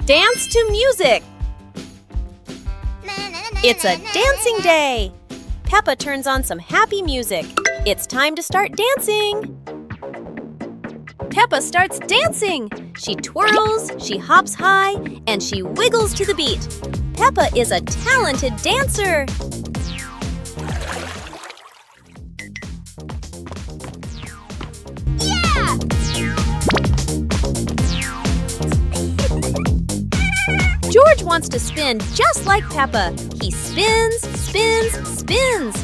Dance to music! It's a dancing day! Peppa turns on some happy music. It's time to start dancing! Peppa starts dancing! She twirls, she hops high, and she wiggles to the beat. Peppa is a talented dancer! Yeah! George wants to spin just like Peppa. He spins, spins, spins.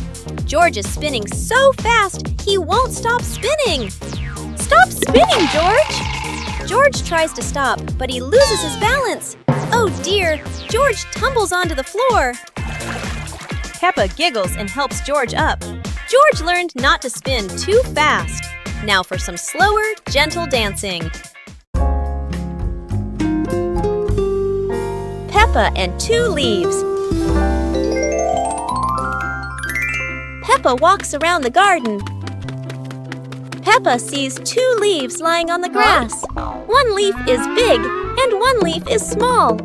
George is spinning so fast, he won't stop spinning. Stop spinning, George! George tries to stop, but he loses his balance. Oh dear, George tumbles onto the floor. Peppa giggles and helps George up. George learned not to spin too fast. Now for some slower, gentle dancing. Peppa and 2 leaves. Peppa walks around the garden. Peppa sees 2 leaves lying on the grass. One leaf is big and one leaf is small.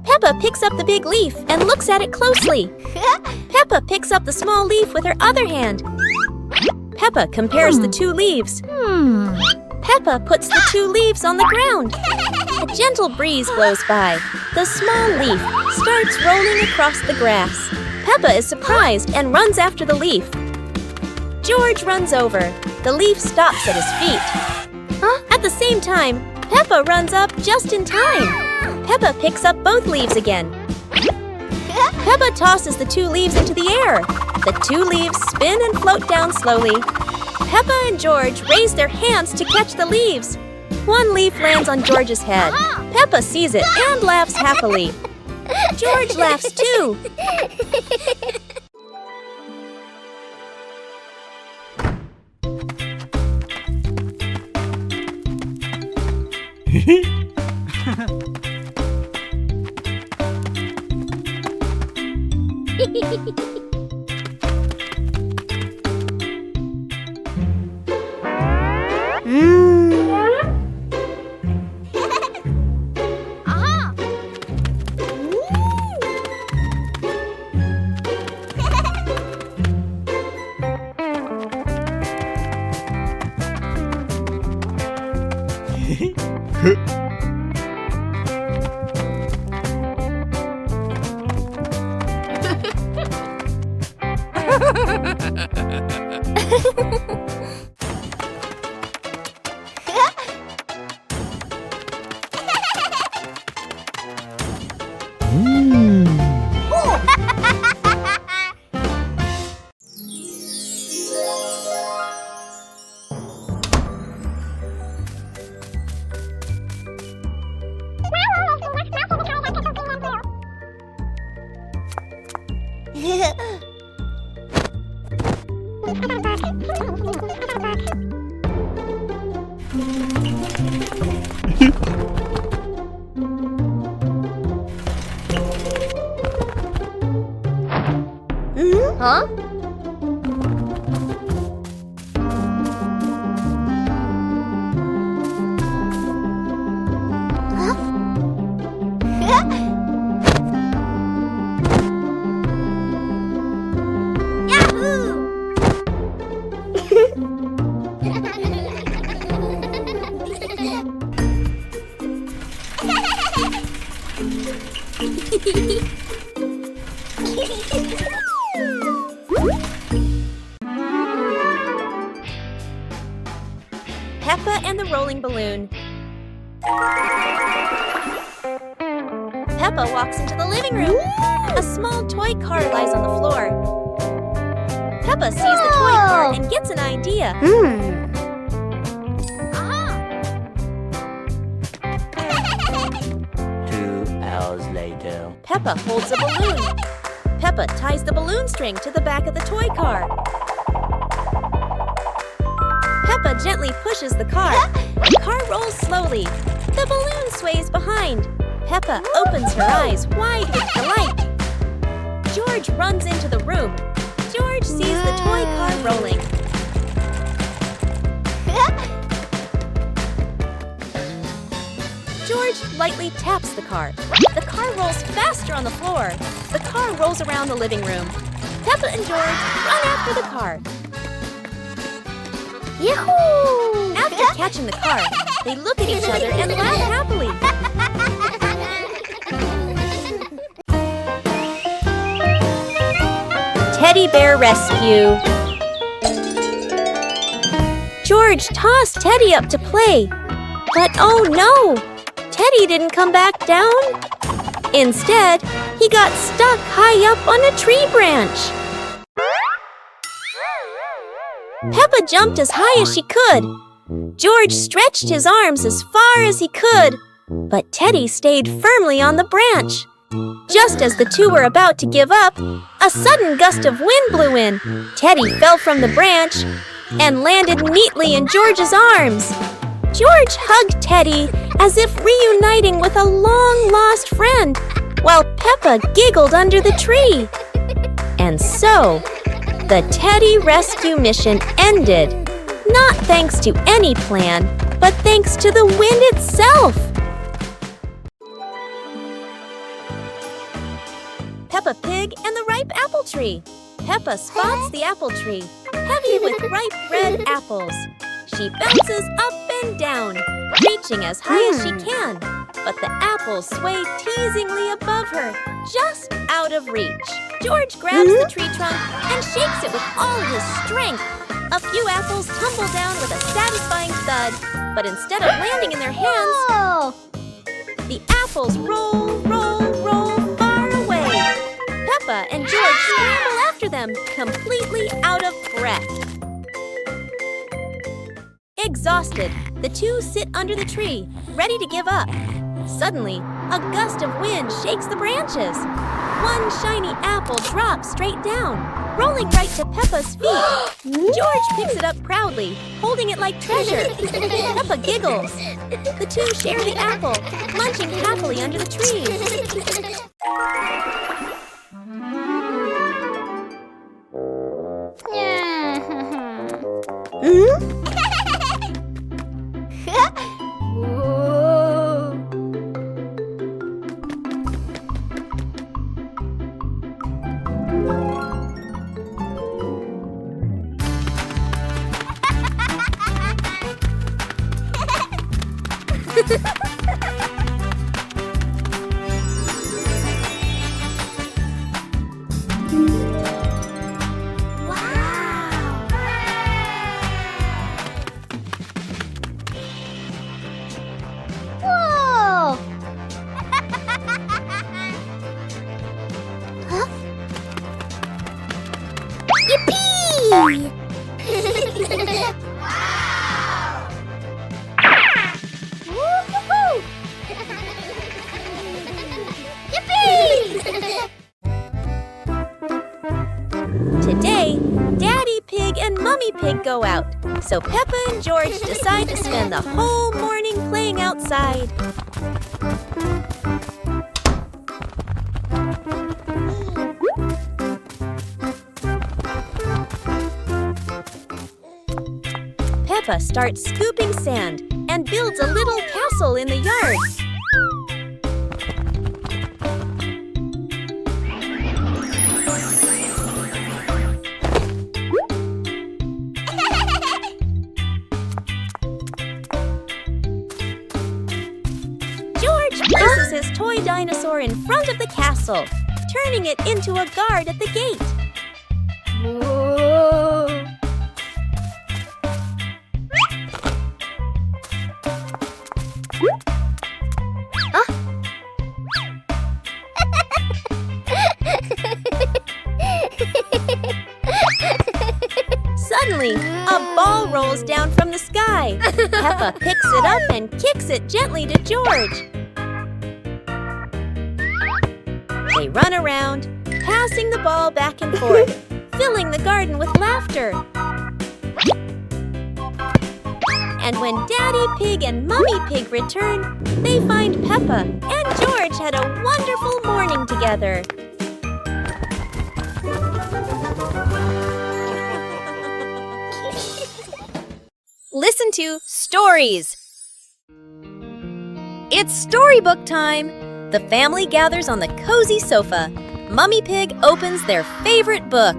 Peppa picks up the big leaf and looks at it closely. Peppa picks up the small leaf with her other hand. Peppa compares the 2 leaves. Peppa puts the 2 leaves on the ground. A gentle breeze blows by. The small leaf starts rolling across the grass. Peppa is surprised and runs after the leaf. George runs over. The leaf stops at his feet. At the same time, Peppa runs up just in time. Peppa picks up both leaves again. Peppa tosses the 2 leaves into the air. The 2 leaves spin and float down slowly. Peppa and George raise their hands to catch the leaves. One leaf lands on George's head. Peppa sees it and laughs happily. George laughs too. Huh? Peppa and the rolling balloon. Peppa walks into the living room. A small toy car lies on the floor. Peppa sees the toy car and gets an idea. 2 hours later. Peppa holds a balloon. Peppa ties the balloon string to the back of the toy car. Peppa gently pushes the car. The car rolls slowly. The balloon sways behind. Peppa opens her eyes wide with delight. George runs into the room. George sees the toy car rolling. George lightly taps the car. The car rolls faster on the floor. The car rolls around the living room. Peppa and George run after the car. Yahoo! After catching the car, they look at each other and laugh happily. Teddy Bear Rescue. George tossed Teddy up to play. But oh no! Teddy didn't come back down. Instead, he got stuck high up on a tree branch. Peppa jumped as high as she could. George stretched his arms as far as he could, but Teddy stayed firmly on the branch. Just as the two were about to give up, a sudden gust of wind blew in. Teddy fell from the branch and landed neatly in George's arms. George hugged Teddy as if reuniting with a long-lost friend, while Peppa giggled under the tree. And so, the Teddy rescue mission ended, not thanks to any plan, but thanks to the wind itself. Peppa Pig and the ripe apple tree. Peppa spots the apple tree, heavy with ripe red apples. She bounces up and down, reaching as high as she can, but the apples sway teasingly above her, just out of reach. George grabs the tree trunk and shakes it with all his strength. A few apples tumble down with a satisfying thud, but instead of landing in their hands, the apples roll, roll, roll far away. Peppa and George scramble after them, completely out of breath. Exhausted, the two sit under the tree, ready to give up. Suddenly, a gust of wind shakes the branches. One shiny apple drops straight down, rolling right to Peppa's feet. George picks it up proudly, holding it like treasure. Peppa giggles. The two share the apple, munching happily under the tree. Today, Daddy Pig and Mummy Pig go out, so Peppa and George decide to spend the whole morning playing outside. Peppa starts scooping sand and builds a little castle in the yard. Places his toy dinosaur in front of the castle, turning it into a guard at the gate. Whoa. Suddenly, a ball rolls down from the sky. Peppa picks it up and kicks it gently to George. They run around, passing the ball back and forth, filling the garden with laughter. And when Daddy Pig and Mummy Pig return, they find Peppa and George had a wonderful morning together. Listen to Stories. It's storybook time! The family gathers on the cozy sofa. Mummy Pig opens their favorite book.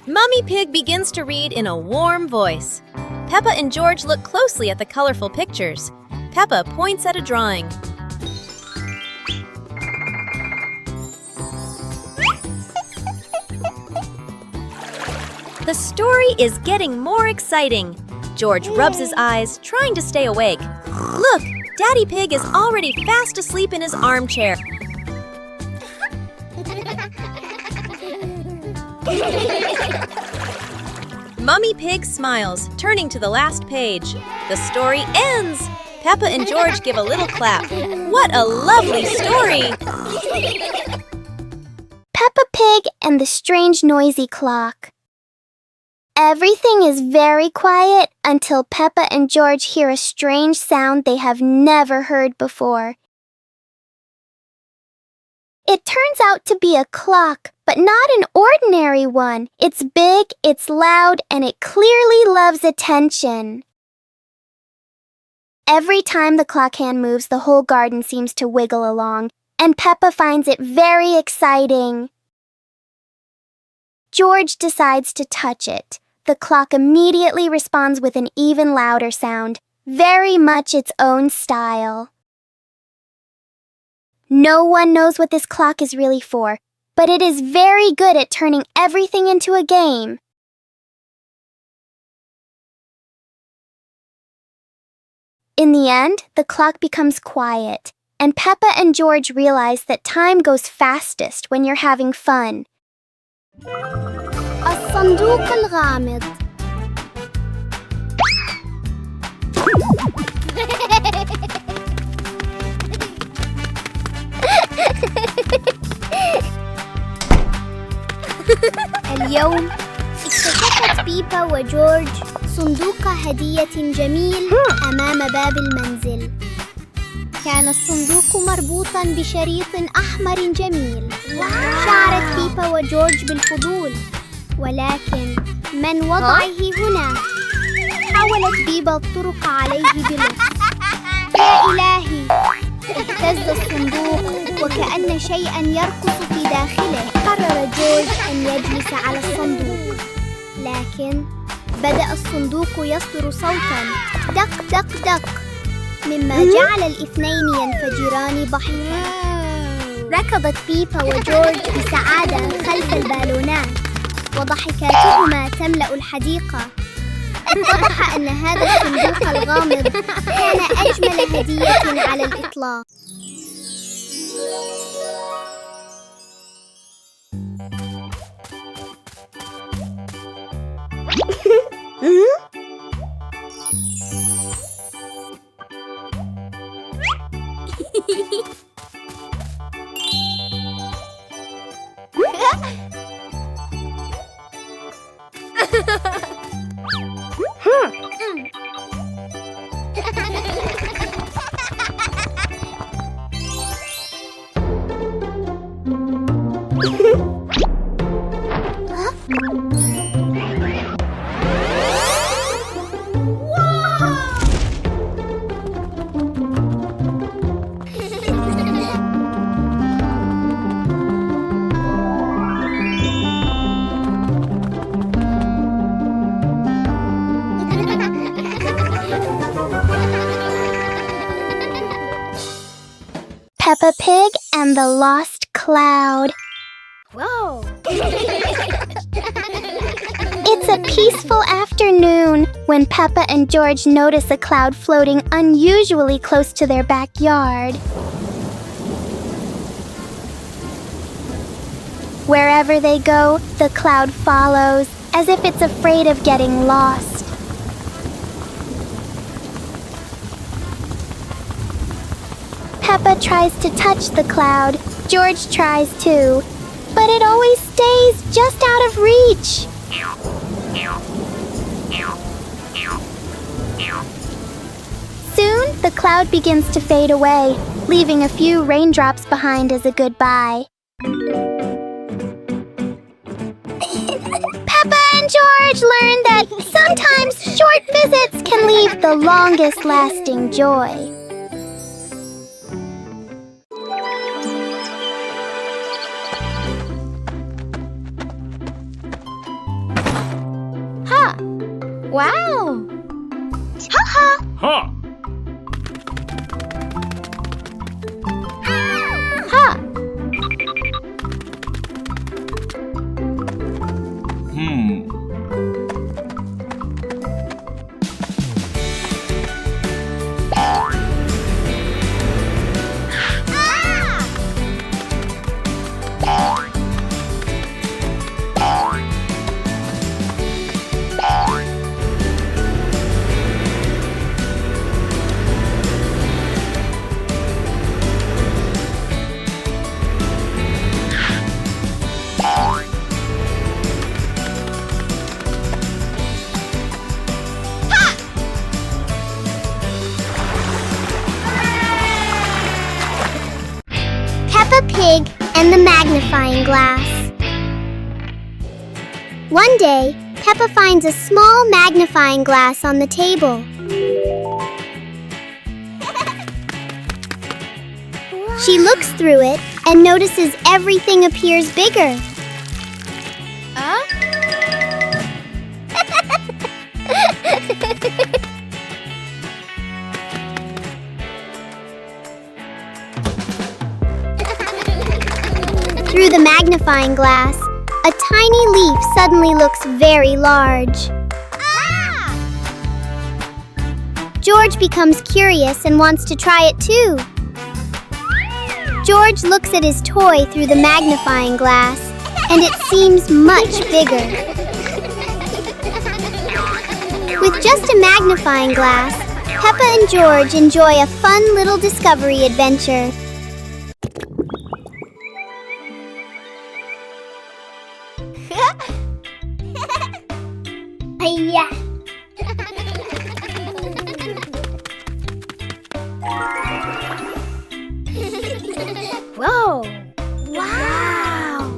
Mummy Pig begins to read in a warm voice. Peppa and George look closely at the colorful pictures. Peppa points at a drawing. The story is getting more exciting. George rubs his eyes, trying to stay awake. Look, Daddy Pig is already fast asleep in his armchair. Mummy Pig smiles, turning to the last page. The story ends! Peppa and George give a little clap. What a lovely story! Peppa Pig and the Strange Noisy Clock. Everything is very quiet until Peppa and George hear a strange sound they have never heard before. It turns out to be a clock, but not an ordinary one. It's big, it's loud, and it clearly loves attention. Every time the clock hand moves, the whole garden seems to wiggle along, and Peppa finds it very exciting. George decides to touch it. The clock immediately responds with an even louder sound, very much its own style. No one knows what this clock is really for, but it is very good at turning everything into a game. In the end, the clock becomes quiet, and Peppa and George realize that time goes fastest when you're having fun. الصندوق الغامض. اليوم اكتشفت بيبا وجورج صندوق هدية جميل أمام باب المنزل. كان الصندوق مربوطاً بشريط أحمر جميل. شعرت بيبا وجورج بالفضول، ولكن من وضعه هنا؟ حاولت بيبا الطرق عليه بلطف. يا إلهي! اهتز الصندوق وكأن شيئاً يرقص في داخله. قرر جورج أن يجلس على الصندوق، لكن بدأ الصندوق يصدر صوتاً دق دق دق، مما جعل الاثنين ينفجران ضحكاً. ركضت بيبا وجورج بسعادة خلف البالونات، وضحكاتهما تملأ الحديقة. اتضح أن هذا الصندوق الغامض كان أجمل هدية على الإطلاق. Peppa Pig and the Lost Cloud. Whoa! It's a peaceful afternoon when Peppa and George notice a cloud floating unusually close to their backyard. Wherever they go, the cloud follows, as if it's afraid of getting lost. Peppa tries to touch the cloud. George tries too, but it always stays just out of reach. Soon, the cloud begins to fade away, leaving a few raindrops behind as a goodbye. Peppa and and George learned that sometimes short visits can leave the longest lasting joy. Ha! Wow! Ha-ha! Ha! Ha! Peppa Pig and the magnifying glass. One day, Peppa finds a small magnifying glass on the table. She looks through it and notices everything appears bigger. Through the magnifying glass, a tiny leaf suddenly looks very large. George becomes curious and wants to try it too. George looks at his toy through the magnifying glass, and it seems much bigger. With just a magnifying glass, Peppa and George enjoy a fun little discovery adventure. Yeah. Whoa! Wow!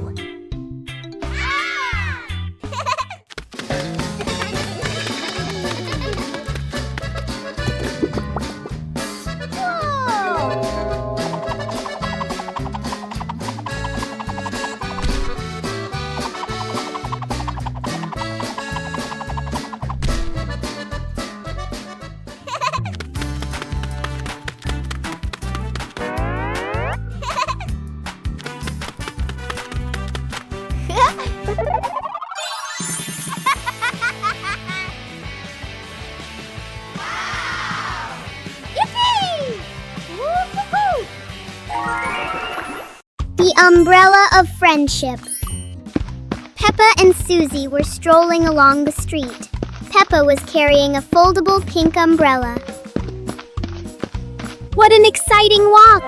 The umbrella of friendship. Peppa and Susie were strolling along the street. Peppa was carrying a foldable pink umbrella. What an exciting walk!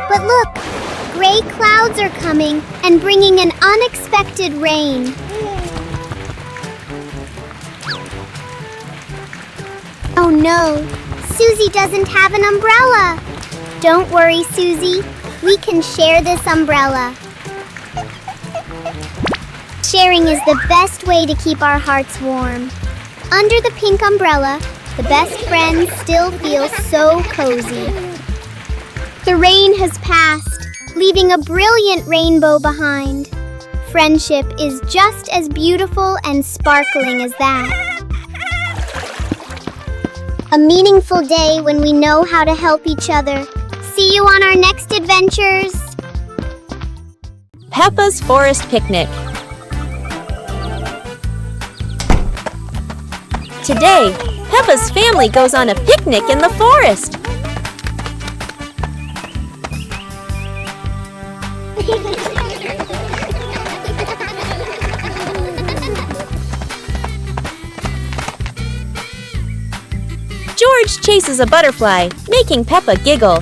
But look, gray clouds are coming and bringing an unexpected rain. Oh no, Susie doesn't have an umbrella. Don't worry, Susie. We can share this umbrella. Sharing is the best way to keep our hearts warm. Under the pink umbrella, the best friends still feel so cozy. The rain has passed, leaving a brilliant rainbow behind. Friendship is just as beautiful and sparkling as that. A meaningful day when we know how to help each other. See you on our next adventures. Peppa's Forest Picnic. Today, Peppa's family goes on a picnic in the forest. George chases a butterfly, making Peppa giggle.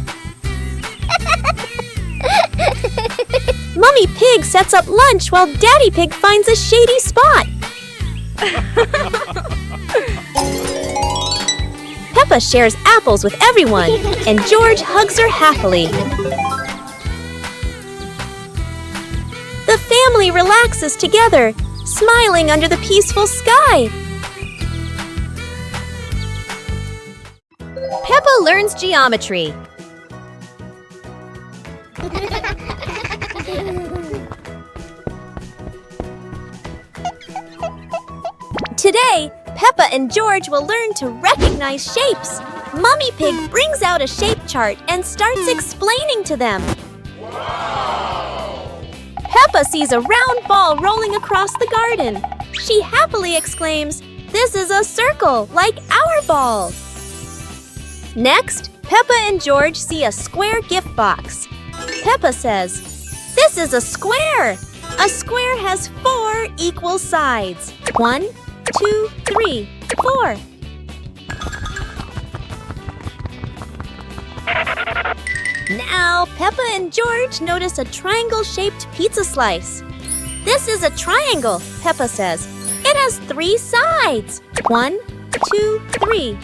Mummy Pig sets up lunch while Daddy Pig finds a shady spot. Peppa shares apples with everyone, and George hugs her happily. The family relaxes together, smiling under the peaceful sky. Peppa learns geometry. Today, Peppa and George will learn to recognize shapes. Mummy Pig brings out a shape chart and starts explaining to them. Peppa sees a round ball rolling across the garden. She happily exclaims, "This is a circle, like our ball." Next, Peppa and George see a square gift box. Peppa says, "This is a square. A square has 4 equal sides. 1, 2, 3, 4. Now, Peppa and George notice a triangle-shaped pizza slice. "This is a triangle," Peppa says. "It has 3 sides. 1, 2, 3.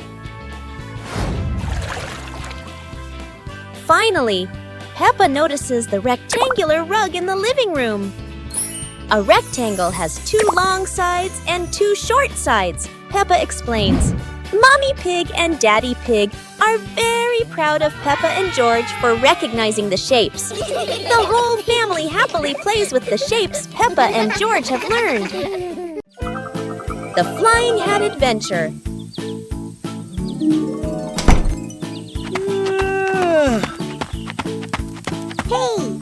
Finally, Peppa notices the rectangular rug in the living room. A rectangle has 2 long sides and 2 short sides, Peppa explains. Mommy Pig and Daddy Pig are very proud of Peppa and George for recognizing the shapes. The whole family happily plays with the shapes Peppa and George have learned. The Flying Hat Adventure. Hey!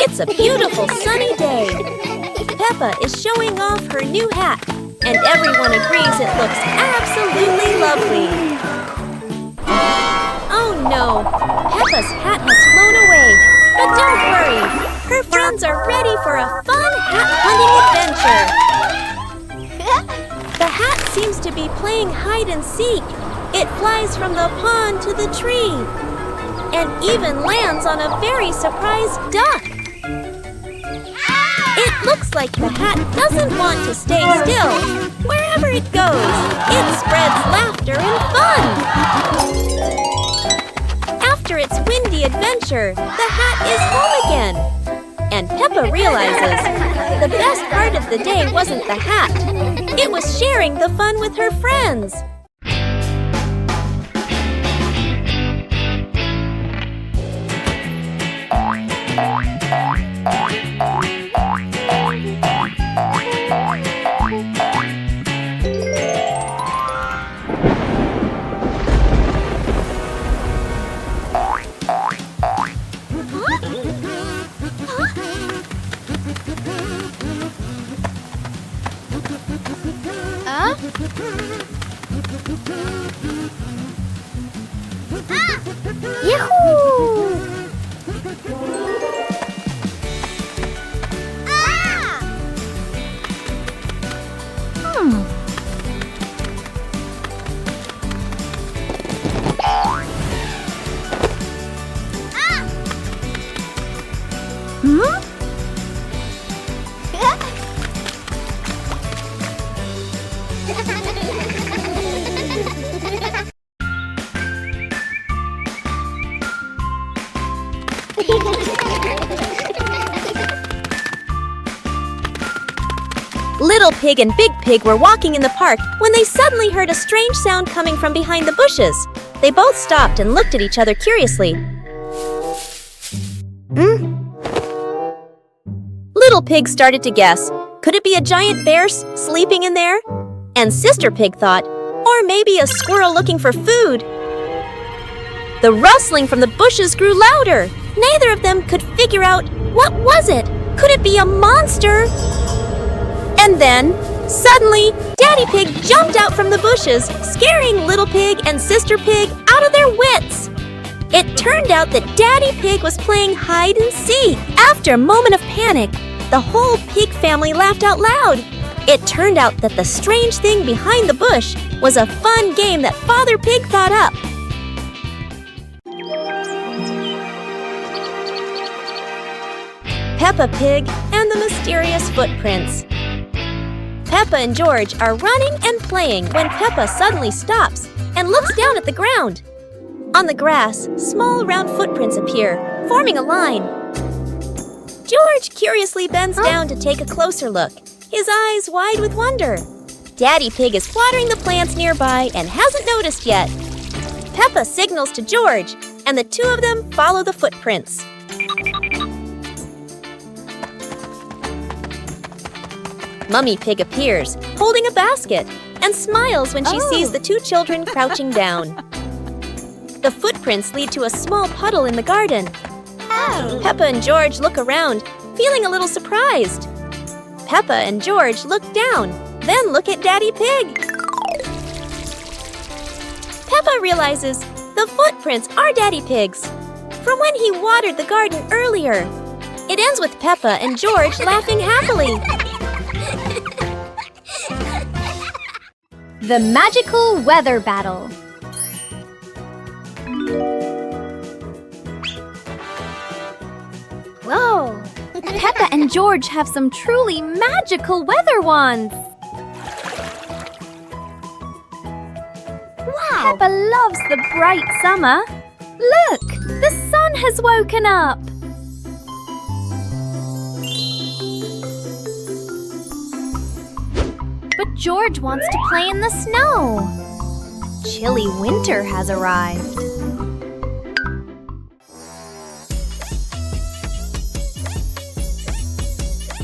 It's a beautiful sunny day. Peppa is showing off her new hat, and everyone agrees it looks absolutely lovely. Oh no, Peppa's hat has flown away. But don't worry, her friends are ready for a fun hat-hunting adventure. The hat seems to be playing hide and seek. It flies from the pond to the tree, and even lands on a very surprised duck. It looks like the hat doesn't want to stay still. Wherever it goes, it spreads laughter and fun. After its windy adventure, the hat is home again. And Peppa realizes the best part of the day wasn't the hat. It was sharing the fun with her friends. Yahoo! Little Pig and Big Pig were walking in the park when they suddenly heard a strange sound coming from behind the bushes. They both stopped and looked at each other curiously. Little Pig started to guess. Could it be a giant bear sleeping in there? And Sister Pig thought, or maybe a squirrel looking for food. The rustling from the bushes grew louder. Neither of them could figure out, what was it? Could it be a monster? And then, suddenly, Daddy Pig jumped out from the bushes, scaring Little Pig and Sister Pig out of their wits. It turned out that Daddy Pig was playing hide and seek. After a moment of panic, the whole pig family laughed out loud. It turned out that the strange thing behind the bush was a fun game that Father Pig thought up. Peppa Pig and the Mysterious Footprints. Peppa and George are running and playing when Peppa suddenly stops and looks down at the ground. On the grass, small round footprints appear, forming a line. George curiously bends down to take a closer look, his eyes wide with wonder. Daddy Pig is watering the plants nearby and hasn't noticed yet. Peppa signals to George, and the two of them follow the footprints. Mummy Pig appears, holding a basket, and smiles when she sees the two children crouching down. The footprints lead to a small puddle in the garden. Peppa and George look around, feeling a little surprised. Peppa and George look down, then look at Daddy Pig. Peppa realizes the footprints are Daddy Pig's, from when he watered the garden earlier. It ends with Peppa and George laughing happily. The Magical Weather Battle. Whoa! Peppa and George have some truly magical weather wands. Wow! Peppa loves the bright summer. Look! The sun has woken up. But George wants to play in the snow. Chilly winter has arrived.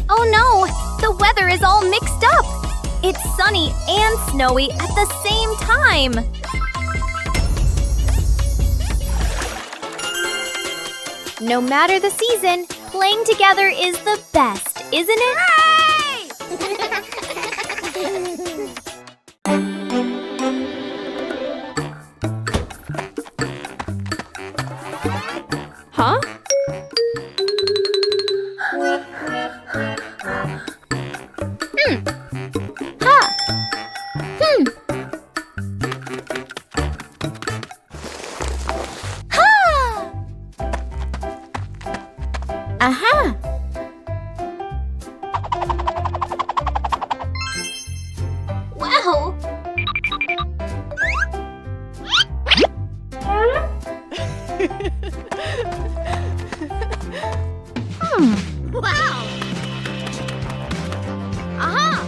Oh no! The weather is all mixed up! It's sunny and snowy at the same time! No matter the season, playing together is the best, isn't it? Huh? Aha! Wow! Wow! Aha!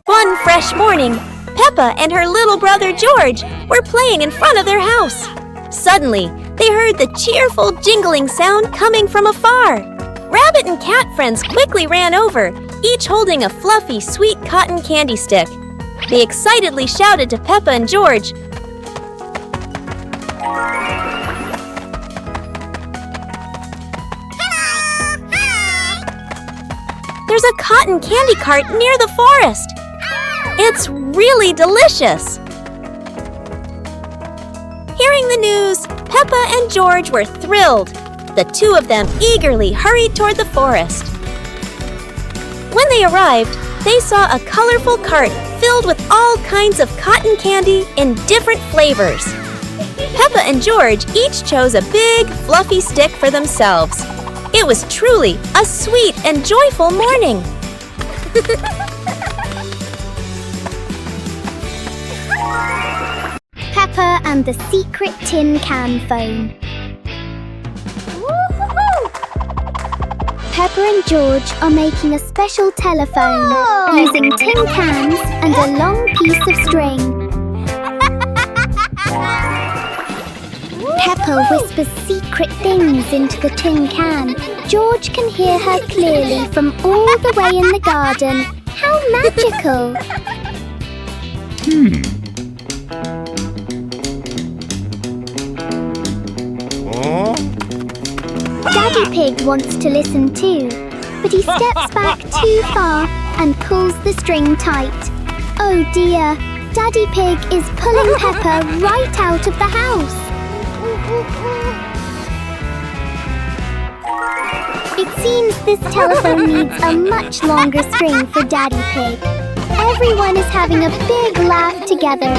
One fresh morning, Peppa and her little brother George were playing in front of their house. Suddenly, they heard the cheerful jingling sound coming from afar. Rabbit and cat friends quickly ran over, each holding a fluffy, sweet cotton candy stick. They excitedly shouted to Peppa and George, "There's a cotton candy cart near the forest. It's really delicious." Hearing the news, Peppa and George were thrilled. The two of them eagerly hurried toward the forest. When they arrived, they saw a colorful cart filled with all kinds of cotton candy in different flavors. Peppa and George each chose a big, fluffy stick for themselves. It was truly a sweet and joyful morning. Peppa and the secret tin can phone. Peppa and George are making a special telephone using tin cans and a long piece of string. Peppa whispers secret things into the tin can. George can hear her clearly from all the way in the garden. How magical! Daddy Pig wants to listen too, but he steps back too far and pulls the string tight. Oh dear, Daddy Pig is pulling Peppa right out of the house. It seems this telephone needs a much longer string for Daddy Pig. Everyone is having a big laugh together.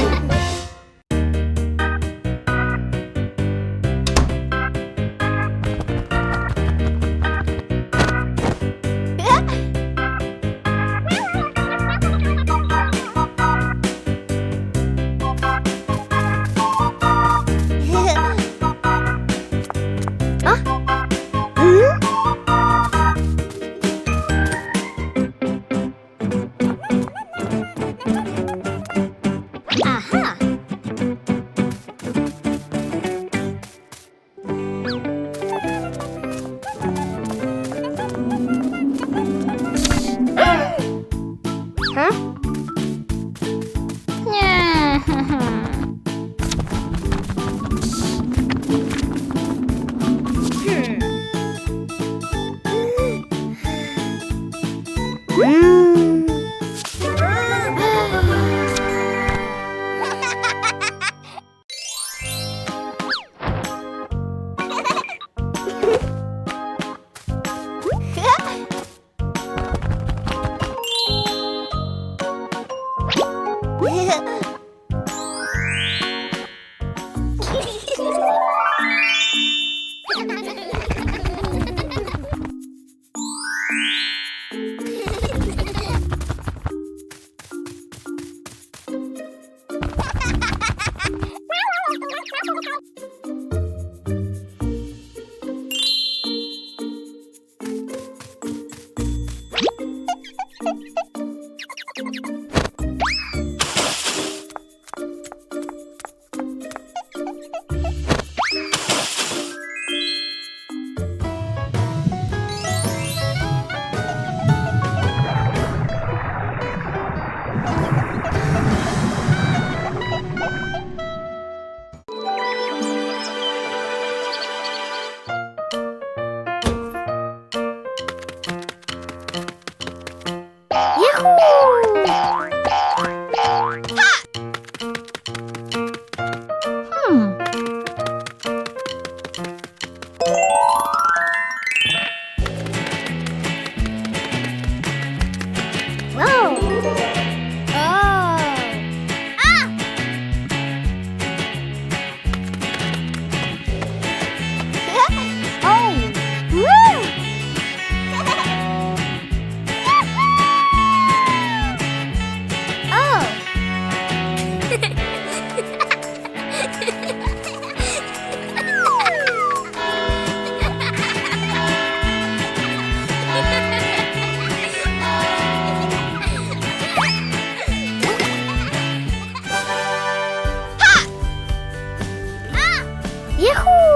Yahoo!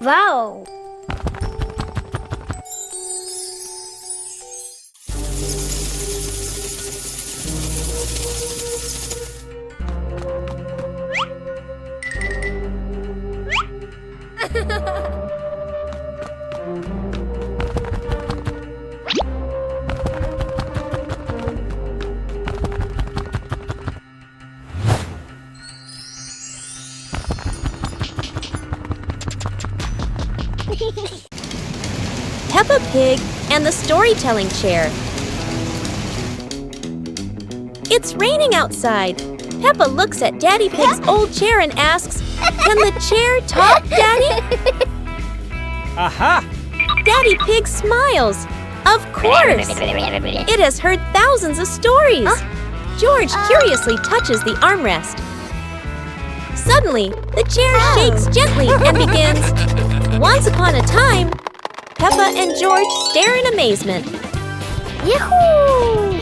Wow! Peppa Pig and the storytelling chair. It's raining outside. Peppa looks at Daddy Pig's old chair and asks, "Can the chair talk, Daddy?" Aha! Daddy Pig smiles. Of course! It has heard thousands of stories. George curiously touches the armrest. Suddenly, the chair shakes gently and begins, "Once upon a time." Peppa and George stare in amazement. Yahoo!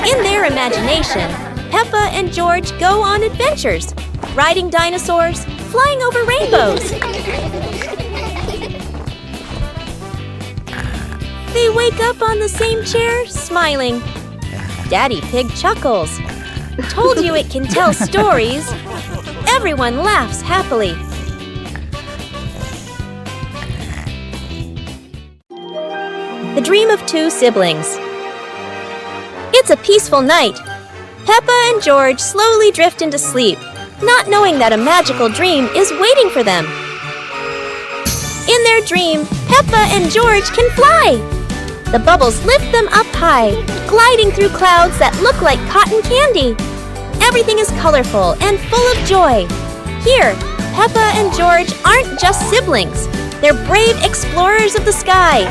In their imagination, Peppa and George go on adventures, riding dinosaurs, flying over rainbows. They wake up on the same chair, smiling. Daddy Pig chuckles. Told you it can tell stories. Everyone laughs happily. The Dream of Two Siblings. It's a peaceful night. Peppa and George slowly drift into sleep, not knowing that a magical dream is waiting for them. In their dream, Peppa and George can fly. The bubbles lift them up high, gliding through clouds that look like cotton candy. Everything is colorful and full of joy. Here, Peppa and George aren't just siblings. They're brave explorers of the sky.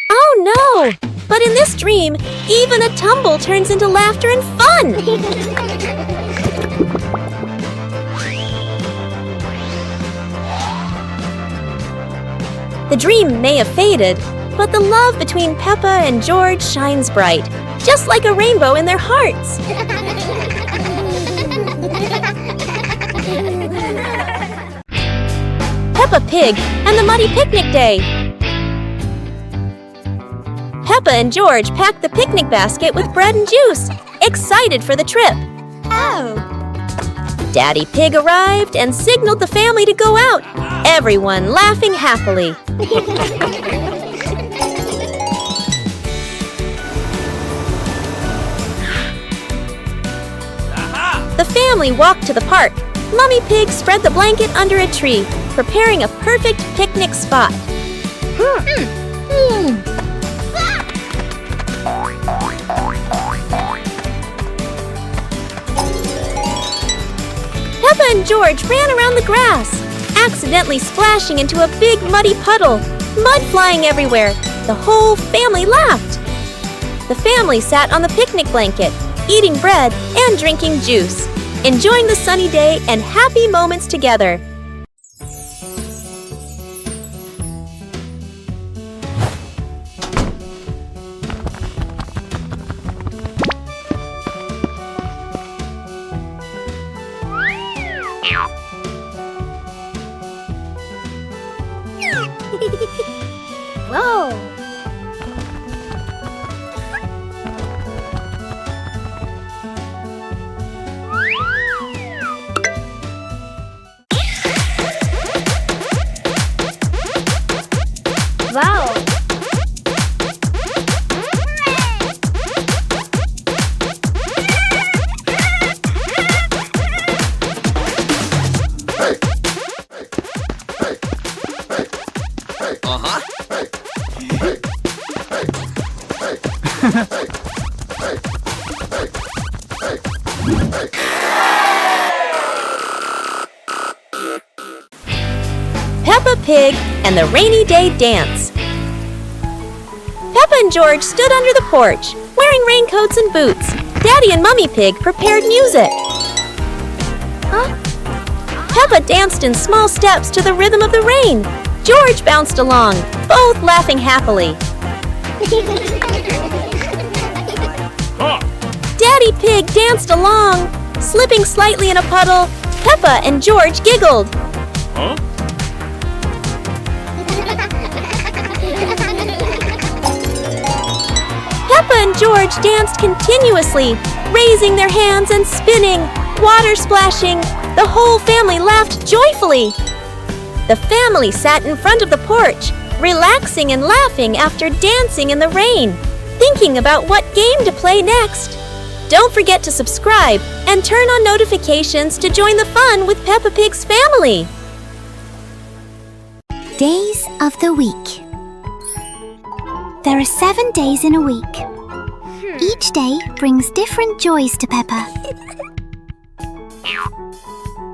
Oh no! But in this dream, even a tumble turns into laughter and fun! The dream may have faded, but the love between Peppa and George shines bright, just like a rainbow in their hearts. Peppa Pig and the Muddy Picnic Day. Peppa and George packed the picnic basket with bread and juice, excited for the trip. Oh. Daddy Pig arrived and signaled the family to go out, everyone laughing happily. The family walked to the park. Mummy Pig spread the blanket under a tree, preparing a perfect picnic spot. Peppa and George ran around the grass, accidentally splashing into a big muddy puddle, mud flying everywhere. The whole family laughed. The family sat on the picnic blanket, eating bread and drinking juice, enjoying the sunny day and happy moments together. Whoa. Wow. Peppa Pig and the Rainy Day Dance. Peppa and George stood under the porch, wearing raincoats and boots. Daddy and Mummy Pig prepared music. Peppa danced in small steps to the rhythm of the rain. George bounced along, both laughing happily. Daddy Pig danced along, slipping slightly in a puddle. Peppa and George giggled. Peppa and George danced continuously, raising their hands and spinning, water splashing. The whole family laughed joyfully. The family sat in front of the porch, relaxing and laughing after dancing in the rain, thinking about what game to play next. Don't forget to subscribe and turn on notifications to join the fun with Peppa Pig's family. Days of the week. There are 7 days in a week. Each day brings different joys to Peppa.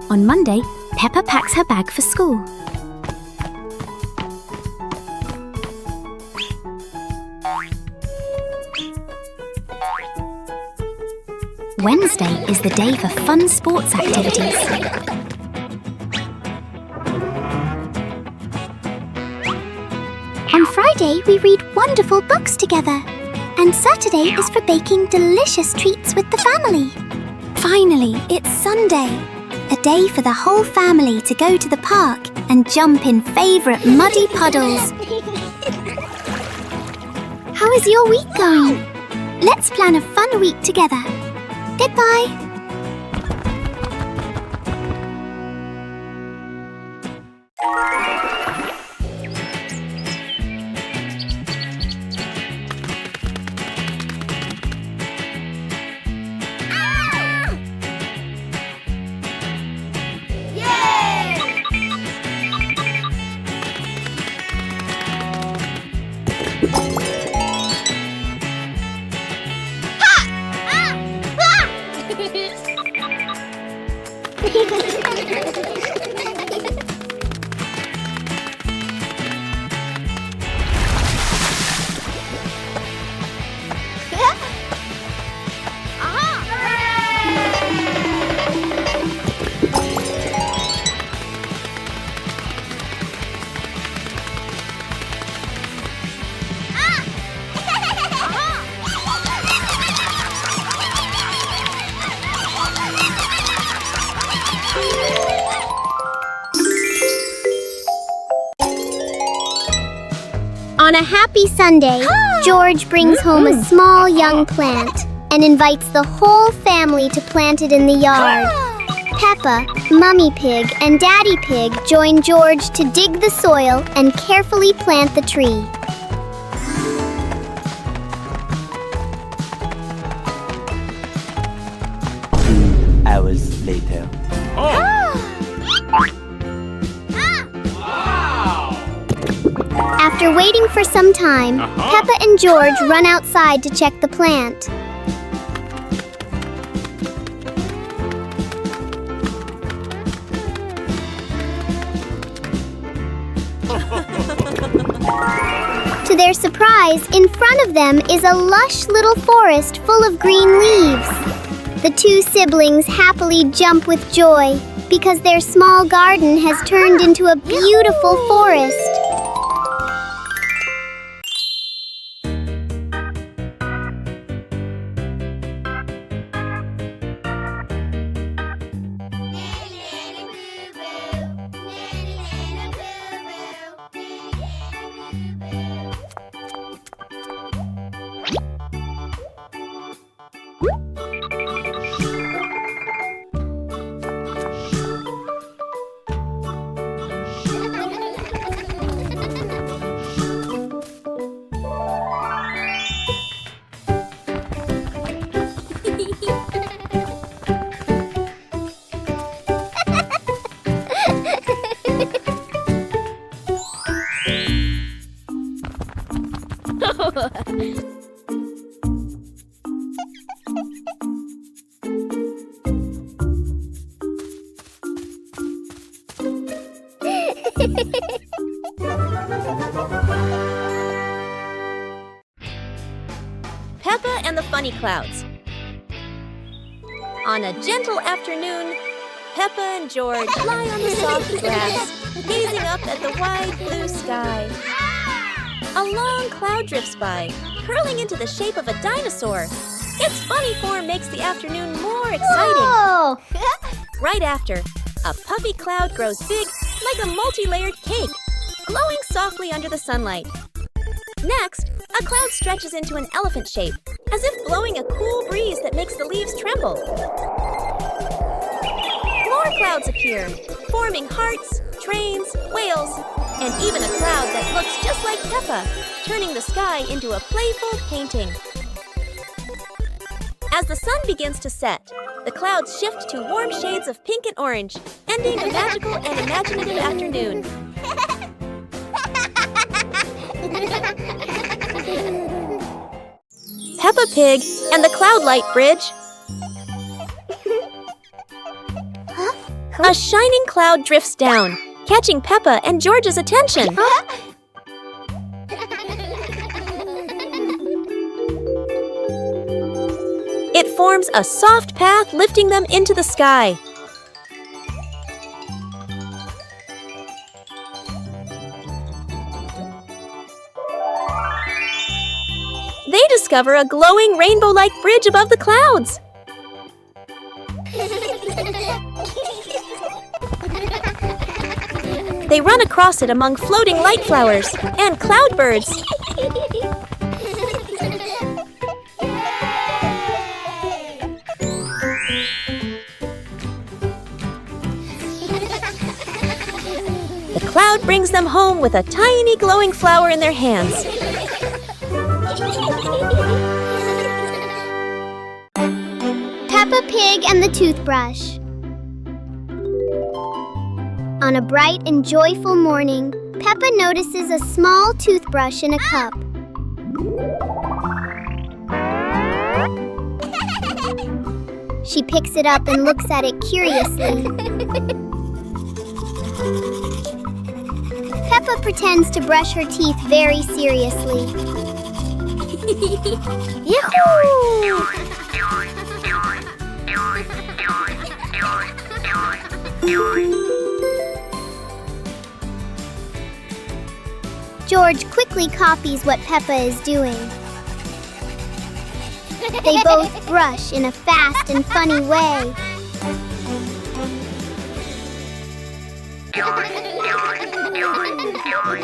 On Monday, Peppa packs her bag for school. Wednesday is the day for fun sports activities. On Friday, we read wonderful books together. And Saturday is for baking delicious treats with the family. Finally, it's Sunday. A day for the whole family to go to the park and jump in favourite muddy puddles. How is your week going? Let's plan a fun week together. Goodbye. On a happy Sunday, George brings home a small young plant and invites the whole family to plant it in the yard. Peppa, Mummy Pig, and Daddy Pig join George to dig the soil and carefully plant the tree. 2 hours later. After waiting for some time, Peppa and George run outside to check the plant. To their surprise, in front of them is a lush little forest full of green leaves. The two siblings happily jump with joy because their small garden has turned into a beautiful forest. Peppa and the Funny Clouds. On a gentle afternoon, Peppa and George lie on the soft grass, gazing up at the wide blue sky. A long cloud drifts by, curling into the shape of a dinosaur. Its funny form makes the afternoon more exciting. Whoa! Right after, a puffy cloud grows big like a multi-layered cake, glowing softly under the sunlight. Next, a cloud stretches into an elephant shape, as if blowing a cool breeze that makes the leaves tremble. More clouds appear, forming hearts, trains, whales, and even a cloud that looks just like Peppa, turning the sky into a playful painting. As the sun begins to set, the clouds shift to warm shades of pink and orange, ending a magical and imaginative afternoon. Peppa Pig and the Cloud Light Bridge. A shining cloud drifts down, catching Peppa and George's attention. It forms a soft path lifting them into the sky. They discover a glowing rainbow-like bridge above the clouds. They run across it among floating light flowers and cloudbirds. The cloud brings them home with a tiny glowing flower in their hands. Peppa Pig and the Toothbrush. On a bright and joyful morning, Peppa notices a small toothbrush in a cup. She picks it up and looks at it curiously. Peppa pretends to brush her teeth very seriously. Yahoo! George quickly copies what Peppa is doing. They both brush in a fast and funny way.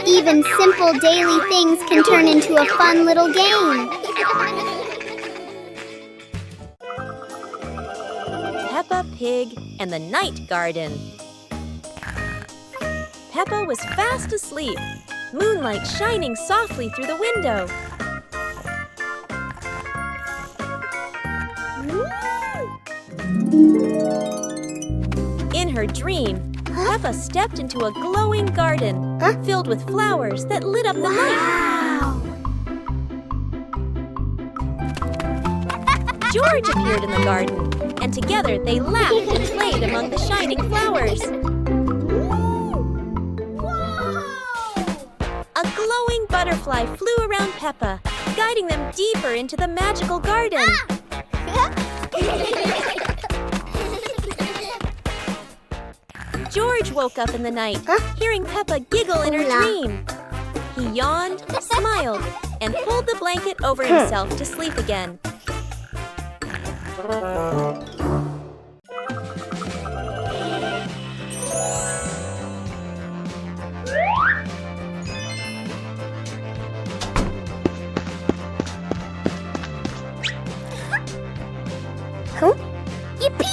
Even simple daily things can turn into a fun little game. Peppa Pig and the Night Garden. Peppa was fast asleep, moonlight shining softly through the window. In her dream, Peppa stepped into a glowing garden filled with flowers that lit up the night. George appeared in the garden, and together they laughed and played among the shining flowers. A glowing butterfly flew around Peppa, guiding them deeper into the magical garden. George woke up in the night, hearing Peppa giggle in her dream. He yawned, smiled, and pulled the blanket over himself to sleep again. Yippee!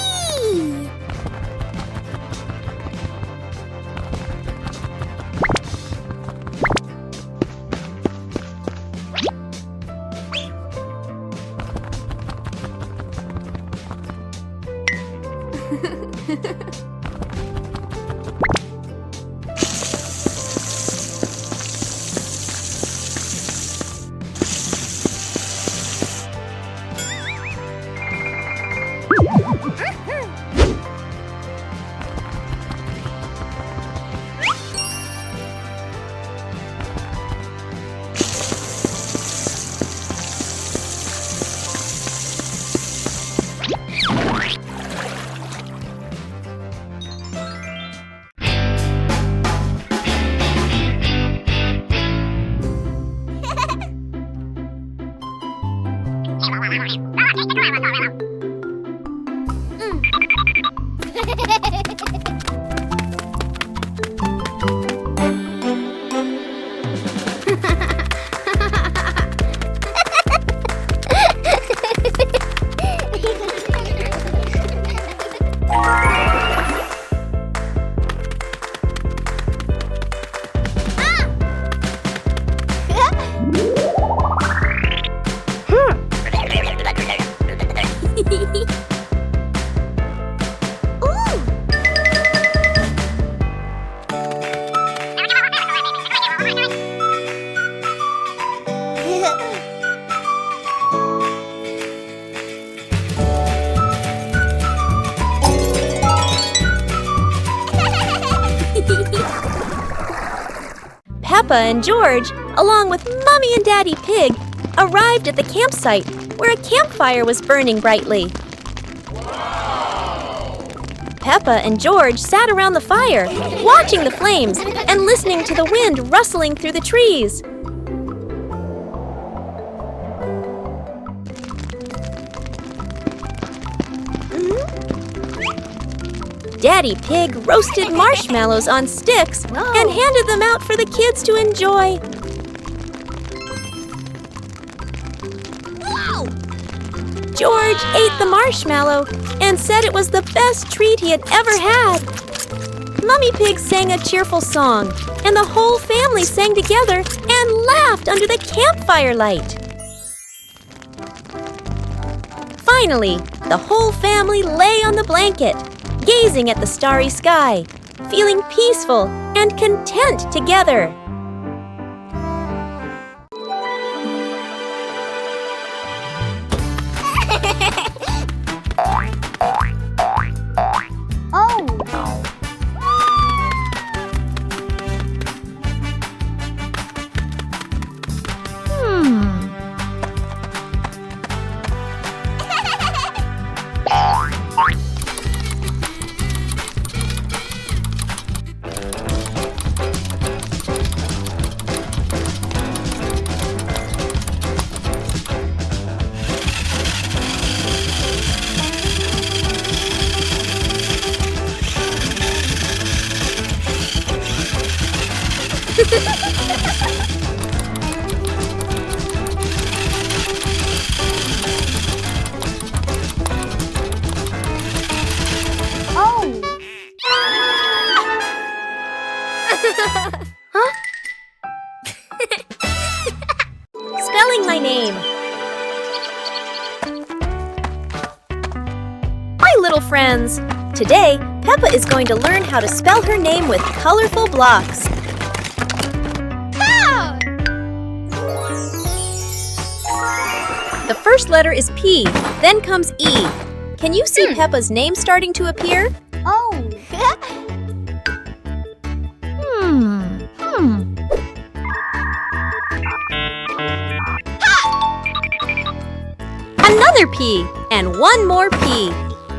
Peppa and George, along with Mommy and Daddy Pig, arrived at the campsite where a campfire was burning brightly. Peppa and George sat around the fire, watching the flames and listening to the wind rustling through the trees. Daddy Pig roasted marshmallows on sticks and handed them out for the kids to enjoy. George ate the marshmallow and said it was the best treat he had ever had. Mummy Pig sang a cheerful song, and the whole family sang together and laughed under the campfire light. Finally, the whole family lay on the blanket, gazing at the starry sky, feeling peaceful and content together. Spelling my name. Hi, little friends. Today, Peppa is going to learn how to spell her name with colorful blocks. The first letter is P, then comes E. Can you see Peppa's name starting to appear? Another P, and one more P.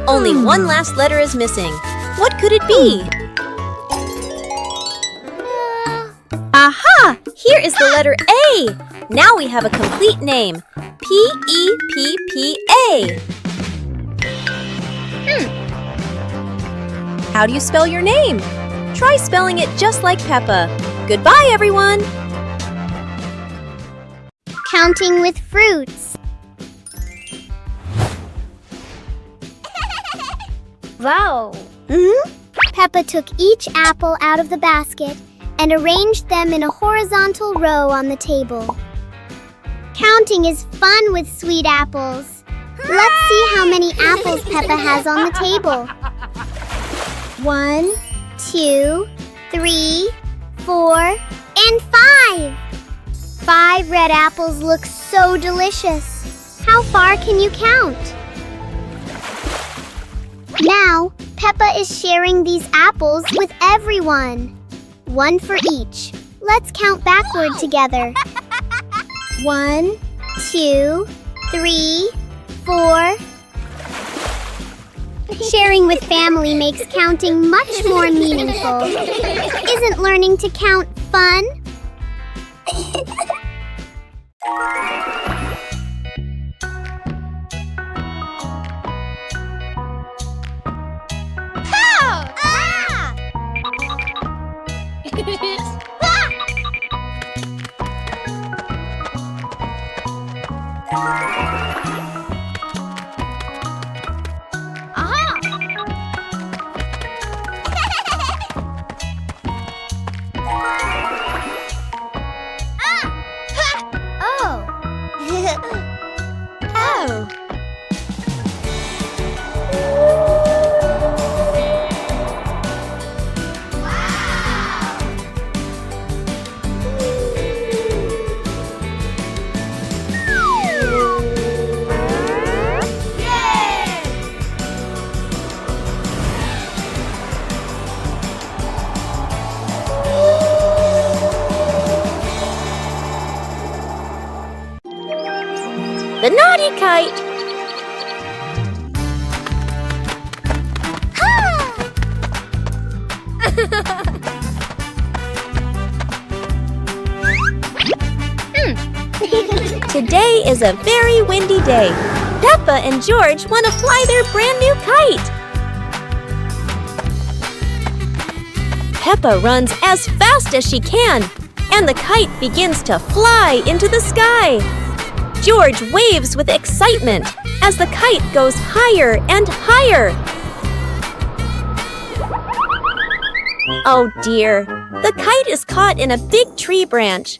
Only one last letter is missing. What could it be? Aha! Here is the letter A. Now we have a complete name. P-E-P-P-A. How do you spell your name? Try spelling it just like Peppa. Goodbye, everyone! Counting with fruits. Wow! Peppa took each apple out of the basket and arranged them in a horizontal row on the table. Counting is fun with sweet apples. Let's see how many apples Peppa has on the table. 1, 2, 3, 4, and 5. 5 red apples look so delicious. How far can you count? Now, Peppa is sharing these apples with everyone. 1 for each. Let's count backward together. 1, 2, 3, 4. Sharing with family makes counting much more meaningful. Isn't learning to count fun? Today is a very windy day. Peppa and George want to fly their brand new kite. Peppa runs as fast as she can, and the kite begins to fly into the sky. George waves with excitement as the kite goes higher and higher. Oh dear, the kite is caught in a big tree branch.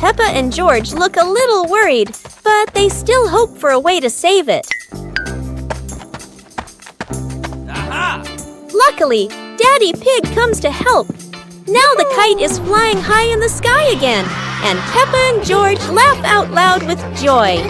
Peppa and George look a little worried, but they still hope for a way to save it. Aha! Luckily, Daddy Pig comes to help. Now the kite is flying high in the sky again, and Peppa and George laugh out loud with joy.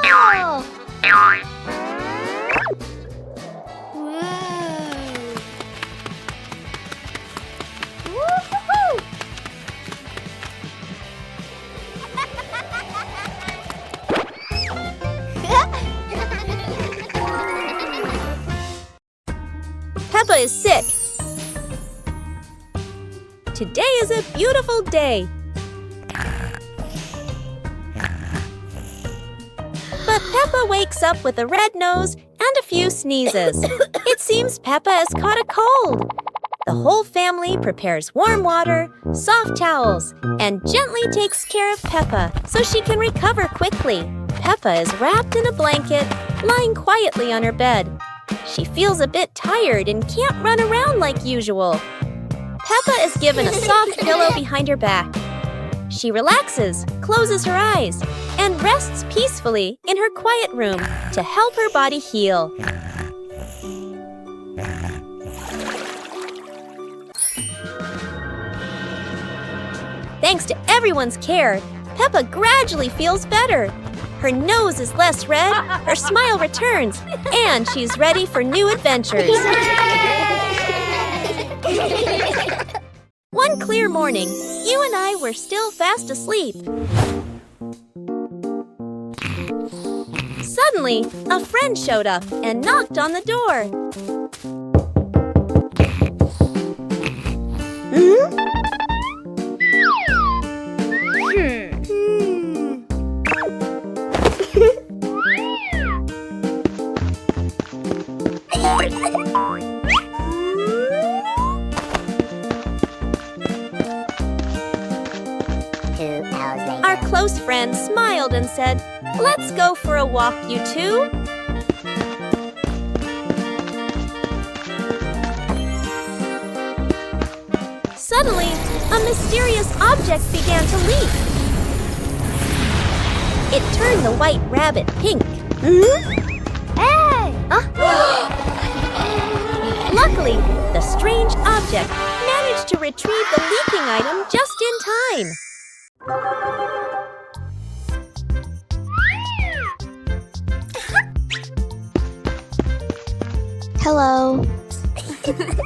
Wow! Hooray! Whoa! Woo-hoo-hoo! Peppa is sick. Today is a beautiful day. But Peppa wakes up with a red nose and a few sneezes. It seems Peppa has caught a cold. The whole family prepares warm water, soft towels, and gently takes care of Peppa so she can recover quickly. Peppa is wrapped in a blanket, lying quietly on her bed. She feels a bit tired and can't run around like usual. Peppa is given a soft pillow behind her back. She relaxes, closes her eyes, and rests peacefully in her quiet room to help her body heal. Thanks to everyone's care, Peppa gradually feels better. Her nose is less red, her smile returns, and she's ready for new adventures. One clear morning, you and I were still fast asleep. Suddenly, a friend showed up and knocked on the door. Our close friend smiled and said, "Let's go for a walk, you two." Suddenly, a mysterious object began to leak. It turned the white rabbit pink. Hey! Luckily, the strange object managed to retrieve the leaking item just in time. Hello. Go, go, go!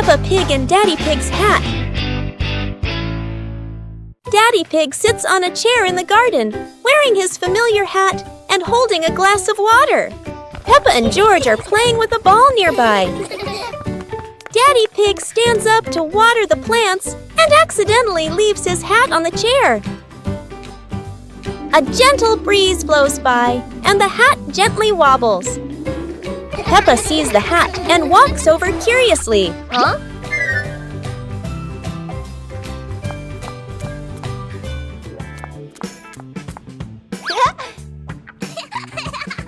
Peppa Pig and Daddy Pig's hat. Daddy Pig sits on a chair in the garden, wearing his familiar hat and holding a glass of water. Peppa and George are playing with a ball nearby. Daddy Pig stands up to water the plants and accidentally leaves his hat on the chair. A gentle breeze blows by, and the hat gently wobbles. Peppa sees the hat and walks over curiously. Huh?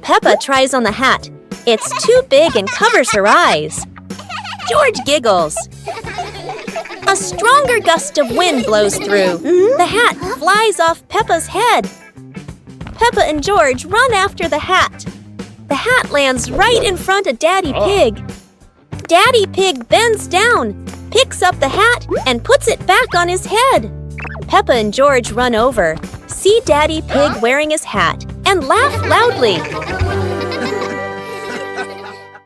Peppa tries on the hat. It's too big and covers her eyes. George giggles. A stronger gust of wind blows through. The hat flies off Peppa's head. Peppa and George run after the hat. The hat lands right in front of Daddy Pig. Daddy Pig bends down, picks up the hat, and puts it back on his head. Peppa and George run over, see Daddy Pig wearing his hat, and laugh loudly.